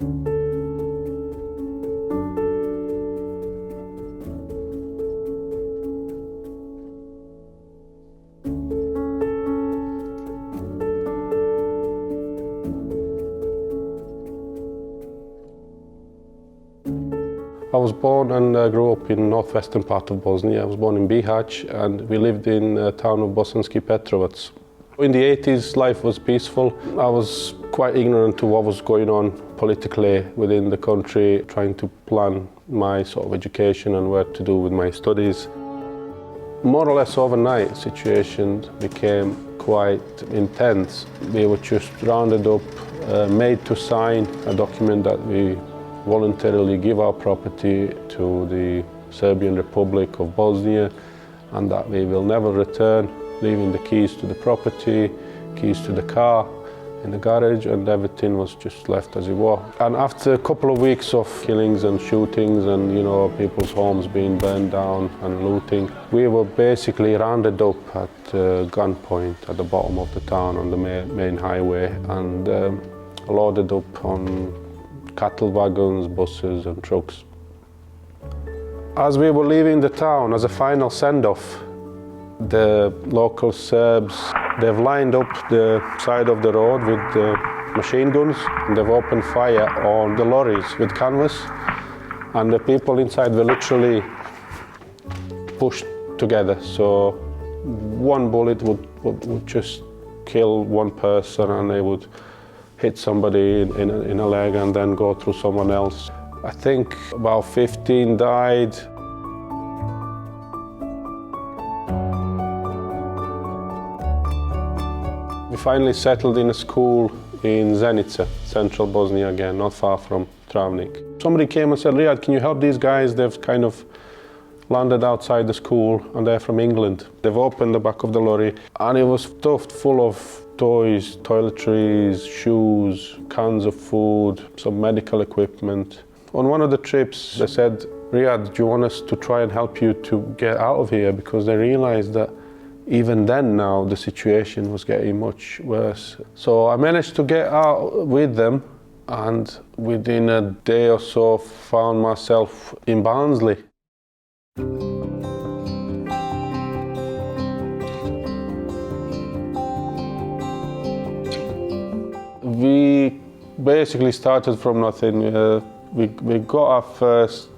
I was born and grew up in northwestern part of Bosnia. I was born in Bihać and we lived in the town of Bosanski Petrovac. In the 80s, life was peaceful. I was quite ignorant to what was going on politically within the country, trying to plan my sort of education and what to do with my studies. More or less overnight, the situation became quite intense. We were just rounded up, made to sign a document that we voluntarily give our property to the Serbian Republic of Bosnia and that we will never return, leaving the keys to the property, keys to the car in the garage, and everything was just left as it was. And after a couple of weeks of killings and shootings and people's homes being burned down and looting, we were basically rounded up at gunpoint at the bottom of the town on the main highway and loaded up on cattle wagons, buses and trucks. As we were leaving the town, as a final send-off, the local Serbs, they've lined up the side of the road with machine guns and they've opened fire on the lorries with canvas, and the people inside were literally pushed together. So one bullet would just kill one person and they would hit somebody in a leg and then go through someone else. I think about 15 died. We finally settled in a school in Zenica, central Bosnia again, not far from Travnik. Somebody came and said, "Riad, can you help these guys? They've kind of landed outside the school and they're from England." They've opened the back of the lorry and it was stuffed full of toys, toiletries, shoes, cans of food, some medical equipment. On one of the trips, they said, "Riad, do you want us to try and help you to get out of here?" Because they realized that even then now the situation was getting much worse. So I managed to get out with them and within a day or so found myself in Barnsley. We basically started from nothing. We got our first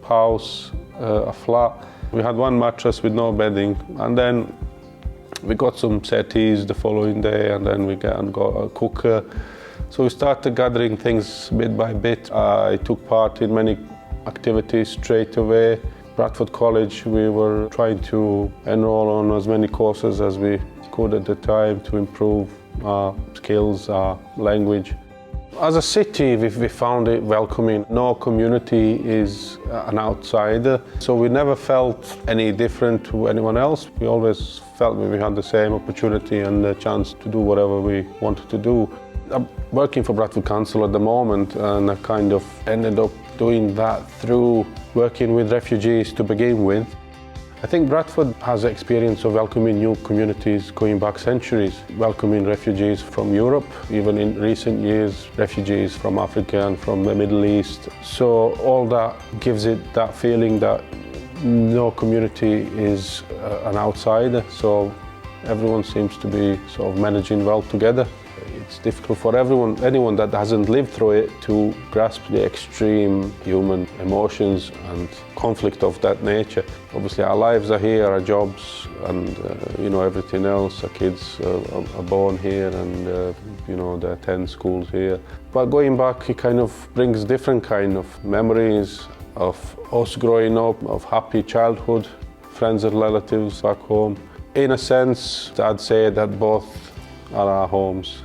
house, a flat. We had one mattress with no bedding, and then we got some settees the following day, and then we got a cooker. So we started gathering things bit by bit. I took part in many activities straight away. Bradford College, we were trying to enroll on as many courses as we could at the time to improve our skills, our language. As a city, we found it welcoming. No community is an outsider, so we never felt any different to anyone else. We always felt we had the same opportunity and the chance to do whatever we wanted to do. I'm working for Bradford Council at the moment, and I kind of ended up doing that through working with refugees to begin with. I think Bradford has experience of welcoming new communities going back centuries, welcoming refugees from Europe, even in recent years, refugees from Africa and from the Middle East. So all that gives it that feeling that no community is an outsider, so everyone seems to be sort of managing well together. It's difficult for anyone that hasn't lived through it to grasp the extreme human emotions and conflict of that nature. Obviously our lives are here, our jobs and everything else. Our kids are born here and they attend schools here. But going back, it kind of brings different kind of memories of us growing up, of happy childhood, friends and relatives back home. In a sense, I'd say that both are our homes.